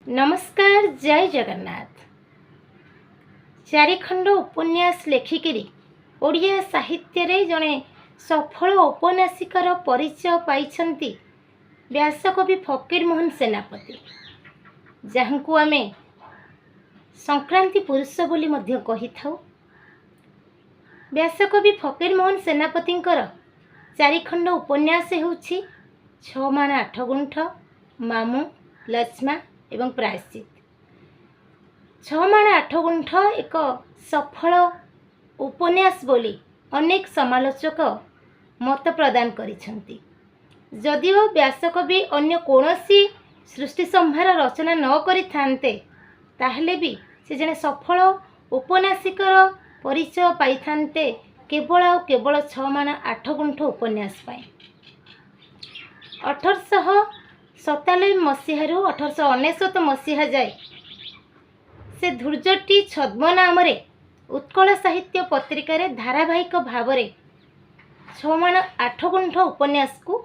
नमस्कार जय जगन्नाथ। चारिखंड उपन्यास लेखिकी ओडिया साहित्य रे जड़े सफल औपन्यासिकर परिचय पाइछंती व्यासकवि फकीरमोहन सेनापति, जहाँ को आमे संक्रांति पुरुष बोली मध्य कही थाउ। व्यासकवि फकीरमोहन सेनापतिंकर चारिखंड उपन्यास हेउछि छ माण आठ गुंठ, मामू, लक्ष्मा एवं प्रायश्चित। छ माण आठ गुंठ एक सफल उपन्यास बोली अनेक समालोचक मत प्रदान करिसेंती। जदिओ व्यासकवि अन्य कोनोसी सृष्टि संभार रचना न करिथान्ते ताहले भी से जने सफल उपन्यासिकर परिचय पाइथान्ते केवल आ केवल छ माण आठ गुंठ उपन्यास पाए। 1897 मसीह 1899 मसीहा जाए से धूर्जटी छद्म नाम उत्कल साहित्य पत्रिका धारावाहिक भाव में छ माण आठ गुंठ उपन्यास को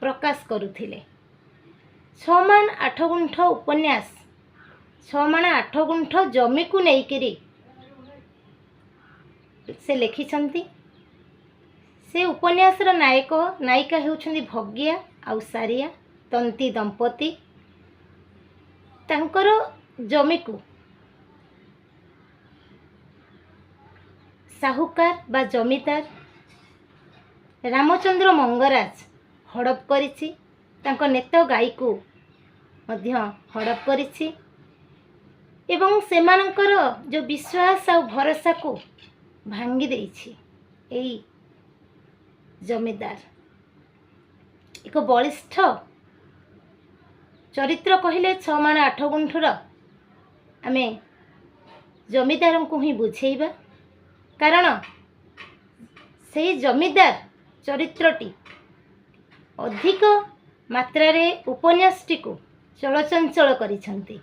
प्रकाश करुथिले। छ माण आठ गुंठ उपन्यास छ माण आठ गुंठ जमी को लेकिरी से लिखिछंती। से उपन्यासर नायक नायिका हेउछंती भगिया आउ सारिया तंती दंपति। तांकर जमी को साहुकार बा जमीदार रामचंद्र मंगराज हड़प करिछि। तांको नेत गाई को मध्य हड़प करिछि एवं सेमानकर जो विश्वास आ भरोसा को भांगी देइछि। एई जमीदार एक बलिष्ठ चरित्र कहले छ माण आठ गुंठर आमे जमीदार को ही बुझेइबा, कारण से जमीदार चरित्रटी अधिक मात्रा रे उपन्यासटी को चलचंचल करिसेंती।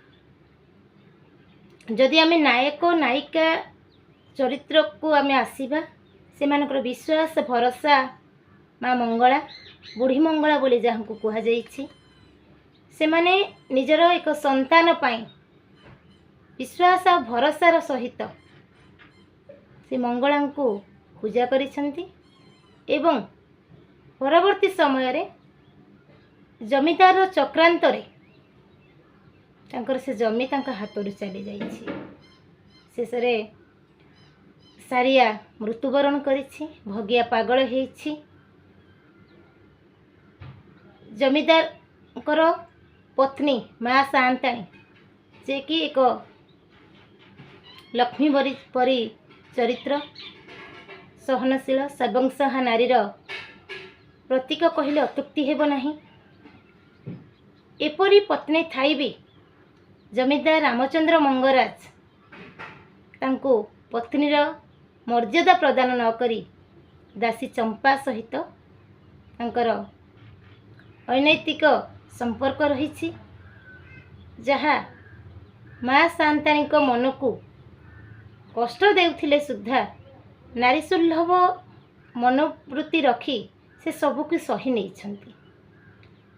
जदि आमे नायक नायिका चरित्र को आमे आसीबा, सेमानकर विश्वास भरोसा माँ मंगला बुढ़ी मंगला बोली जहाँ को कहा जाइछि, से माने निजर एक संतान पाई विश्वास आ भरोसार सहित से मंगला को पूजा करिसेंती एवं परवर्ती समय रे जमीदार चक्रांतरे तांकर से जमी तांका हाथरू चली जाइछि। शेषरे सारिया मृत्युवरण करिछि, भगिया पागल हेछि। जमीदार पत्नी माँ शांताणी जे कि एक लक्ष्मी परी चरित्र, सहनशील सर्वंसहा नारीर प्रतीक कहले अत्युक्ति हेब नाही। एपरी पत्नी थाई भी जमीदार रामचंद्र मंगराज तांको पत्नीर मर्यादा प्रदान न करी दासी चंपा सहित तांकर अनैतिक संपर्क रही, जहाँ माँ शांताणी को मन को कष्ट देउथिले सुद्धा नारी सुलभ मनोवृत्ति रखी से सबको सही नहीं।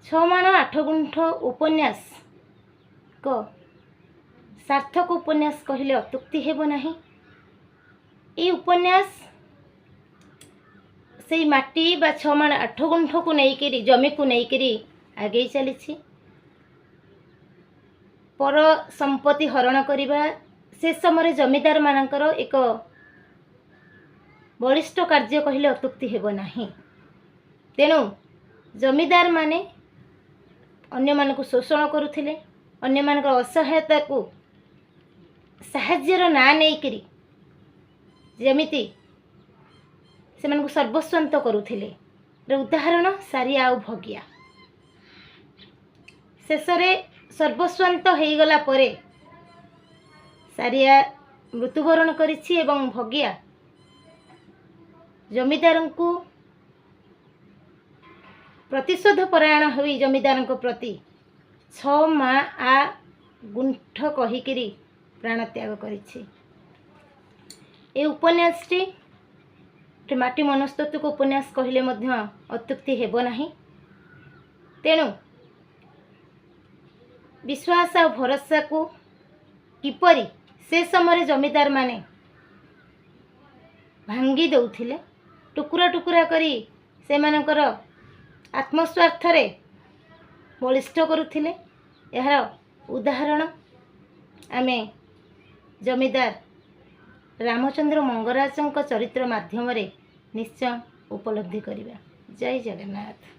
छ माण आठ गुंठ उपन्यास को सार्थक उपन्यास कहले अत्युक्ति हेब नाही। ये उपन्यास से माटी बा छ माण आठ गुंठ को लेकिरी जमी को लेकिरी आगे चली। पर संपत्ति हरण करवा से समय जमीदार मानकर एक बलिष्ठ कार्य कहले अत्युक्ति हेब नाही। तेणु जमीदार माने अन्य मानक शोषण करुथिले, अन्य मानक असहायता को साहाज्यर ना नेइकरी जेमिति से मानक सर्वस्वंत करुथिले। उदाहरण सारिया आउ भगिया। शेषरे सर्वस्वंत हो गला परे सारिया मृत्युवरण करिछि एवं भगिया जमीदार को प्रतिशोध परायण होई जमीदार प्रति छ माँ आ गुंठ कहिकिरी प्राण त्याग करिछि। ए उपन्यासटी माटी मनस्तत्व को उपन्यास कहले मध्य अत्युक्ति हेब नाही। तेणु विश्वास और भरोसा को किपरि से समय जमीदार माने भांगी दौथिले टुकुरा टुकुरा करी से मानकर आत्मस्वार्थ रे बलिष्ठ करुथिले। यार उदाहरण आमे जमीदार रामचंद्र मंगराजଙ୍କ चरित्र माध्यम रे निश्चय उपलब्धि करिबा। जय जगन्नाथ।